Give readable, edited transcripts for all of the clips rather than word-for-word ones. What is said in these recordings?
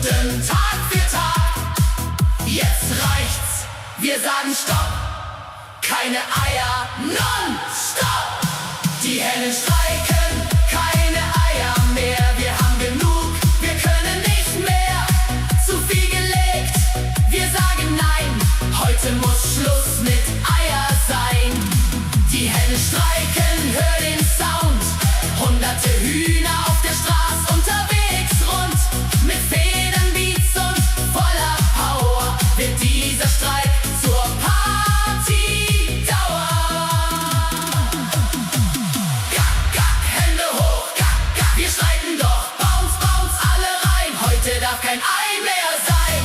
Stunden, Tag für Tag. Jetzt reicht's, wir sagen Stopp. Keine Eier, non-stop. Die Hennen streiken, keine Eier mehr. Wir haben genug, wir können nicht mehr. Zu viel gelegt, wir sagen nein. Heute muss Schluss mit Eier sein. Die Hennen streiken, hör den Sound. Hunderte Hühner auf der Straße unterwegs rund. Mit Federn, Beats und voller Power wird dieser Streik zur Partydauer. Gack, gack, Hände hoch, gack, gack, wir streiten doch. Bounce, bounce, alle rein, heute darf kein Ei mehr sein.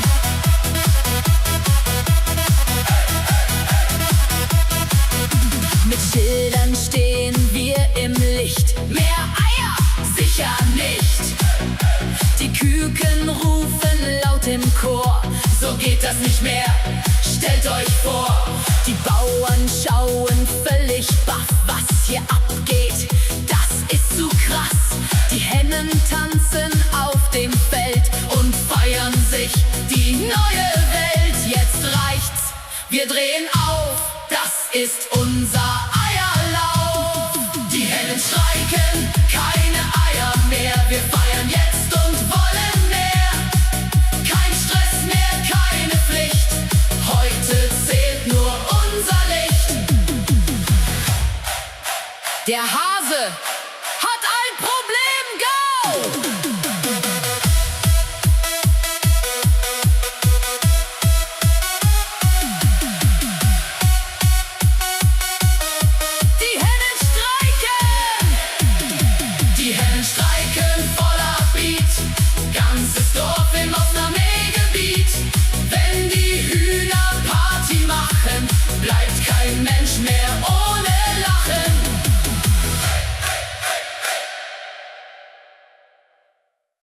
Mit Schildern stehen wir im Licht. Mehr Eier? Sicher nicht. Die Küken rufen laut im Chor. So geht das nicht mehr, stellt euch vor. Die Bauern schauen völlig baff, was hier abgeht. Das ist zu krass. Die Hennen tanzen auf dem Feld und feiern sich die neue Welt. Jetzt reicht's, wir drehen auf, das ist unser Eierlauf. Die Hennen streiken, keine Eier mehr. Wir feiern jetzt und wollen mehr. Kein Stress mehr, keine Pflicht. Heute zählt nur unser Licht. Der